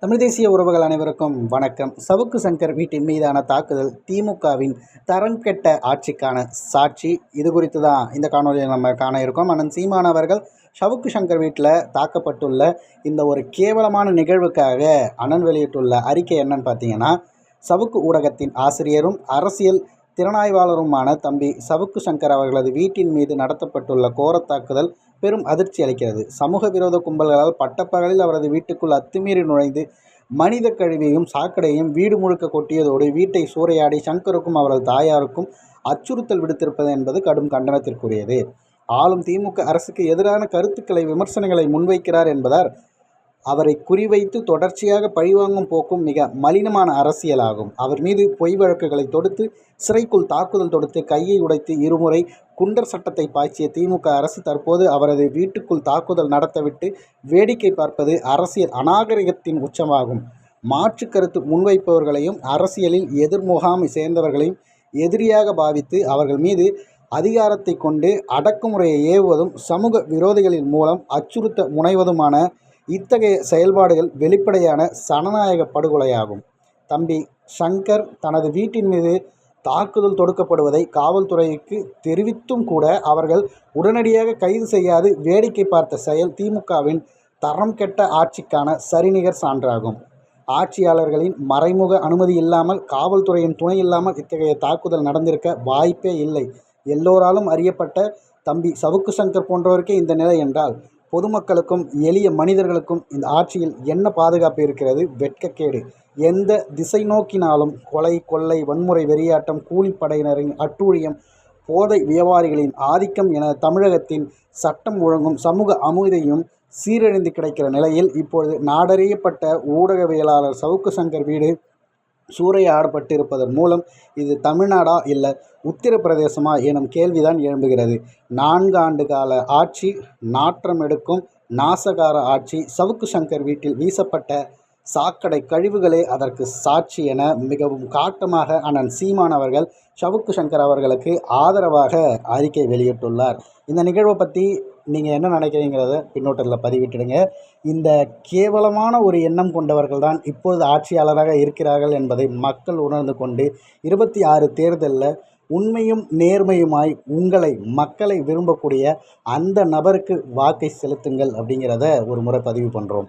தமிழ் தேசிய உறவுகள் அனைவருக்கும் வணக்கம். சவுக்கு சங்கர் வீட்டின் மீதான தாக்குதல் திமுகவின் தரங்கெட்ட ஆட்சிக்கான சாட்சி. இது குறித்து தான் இந்த காணொலியில் நம்ம காண இருக்கோம். அண்ணன் சீமான் அவர்கள் சவுக்கு சங்கர் வீட்டில் தாக்கப்பட்டுள்ள இந்த ஒரு கேவலமான நிகழ்வுக்காக அண்ணன் வெளியிட்டுள்ள அறிக்கை என்னன்னு பார்த்தீங்கன்னா, சவுக்கு ஊடகத்தின் ஆசிரியரும் அரசியல் திறனாய்வாளருமான தம்பி சவுக்கு சங்கர் அவர்களது வீட்டின் மீது நடத்தப்பட்டுள்ள கோர தாக்குதல் பெரும் அதிர்ச்சி அளிக்கிறது. சமூக விரோத கும்பல்களால் பட்டப்பகலில் அவரது வீட்டுக்குள் அத்துமீறி நுழைந்து மனித கழிவையும் சாக்கடையும் வீடு முழுக்க கொட்டியதோடு வீட்டை சூறையாடி சங்கருக்கும் அவரது தாயாருக்கும் அச்சுறுத்தல் விடுத்திருப்பது என்பது கடும் கண்டனத்திற்குரியது. ஆளும் திமுக அரசுக்கு எதிரான கருத்துக்களை விமர்சனங்களை முன்வைக்கிறார் என்பதால் அவரை குறிவைத்து தொடர்ச்சியாக பழிவாங்கும் போக்கும் மிக மலினமான அரசியலாகும். அவர் மீது பொய் வழக்குகளை தொடுத்து சிறைக்குள் தாக்குதல் தொடுத்து கையை உடைத்து இருமுறை குண்டர் சட்டத்தை பாய்ச்சிய திமுக அரசு தற்போது அவரது வீட்டுக்குள் தாக்குதல் நடத்தவிட்டு வேடிக்கை பார்ப்பது அரசியல் அநாகரிகத்தின் உச்சமாகும். மாற்று கருத்து முன்வைப்பவர்களையும் அரசியலில் எதிர்முகாமை சேர்ந்தவர்களையும் எதிரியாக பாவித்து அவர்கள் மீது அதிகாரத்தை கொண்டு அடக்குமுறையை ஏவுவதும் சமூக விரோதிகளின் மூலம் அச்சுறுத்த முனைவதுமான இத்தகைய செயல்பாடுகள் வெளிப்படையான சனநாயக படுகொலையாகும். தம்பி சங்கர் தனது வீட்டின் மீது தாக்குதல் தொடுக்கப்படுவதை காவல்துறைக்கு தெரிவித்தும் கூட அவர்கள் உடனடியாக கைது செய்யாது வேடிக்கை பார்த்த செயல் திமுகவின் தரம் கெட்ட ஆட்சிக்கான சரிநிகர் சான்றாகும். ஆட்சியாளர்களின் மறைமுக அனுமதி இல்லாமல், காவல்துறையின் துணை இல்லாமல் இத்தகைய தாக்குதல் நடந்திருக்க வாய்ப்பே இல்லை. எல்லோராலும் அறியப்பட்ட தம்பி சவுக்கு சங்கர் போன்றவருக்கே இந்த நிலை என்றால் பொதுமக்களுக்கும் எளிய மனிதர்களுக்கும் இந்த ஆட்சியில் என்ன பாதுகாப்பு இருக்கிறது? வெட்கக்கேடு. எந்த திசை நோக்கினாலும் கொலை, கொள்ளை, வன்முறை, வெறியாட்டம், கூலிப்படையினரின் அட்டூழியம், போதை வியாபாரிகளின் ஆதிக்கம் என தமிழகத்தின் சட்டம் ஒழுங்கும் சமூக அமைதியும் சீரழிந்து கிடைக்கிற நிலையில் இப்பொழுது நாடறியப்பட்ட ஊடகவியலாளர் சவுக்கு சங்கர் வீடு சூறையாடப்பட்டிருப்பதன் மூலம் இது தமிழ்நாடா இல்லை உத்தரப்பிரதேசமா எனும் கேள்விதான் எழும்புகிறது. 4 ஆண்டு கால ஆட்சி, நாற்றம் எடுக்கும் நாசகார ஆட்சி. சவுக்கு சங்கர் வீட்டில் வீசப்பட்ட சாக்கடை கழிவுகளே அதற்கு சாட்சி என மிகவும் காட்டமாக அண்ணன் சீமான் அவர்கள் சவுக்கு சங்கர் அவர்களுக்கு ஆதரவாக அறிக்கை வெளியிட்டுள்ளார். இந்த நிகழ்வை பற்றி நீங்கள் என்ன நினைக்கிறீங்கிறத பின்னோட்டத்தில் பதிவிட்டுடுங்க. இந்த கேவலமான ஒரு எண்ணம் கொண்டவர்கள் தான் இப்பொழுது ஆட்சியாளராக இருக்கிறார்கள் என்பதை மக்கள் உணர்ந்து கொண்டு 26 தேர்தலில் உண்மையும் நேர்மையுமாய் மக்களை விரும்பக்கூடிய அந்த நபருக்கு வாக்கை செலுத்துங்கள் அப்படிங்கிறத ஒரு முறை பதிவு பண்ணுறோம்.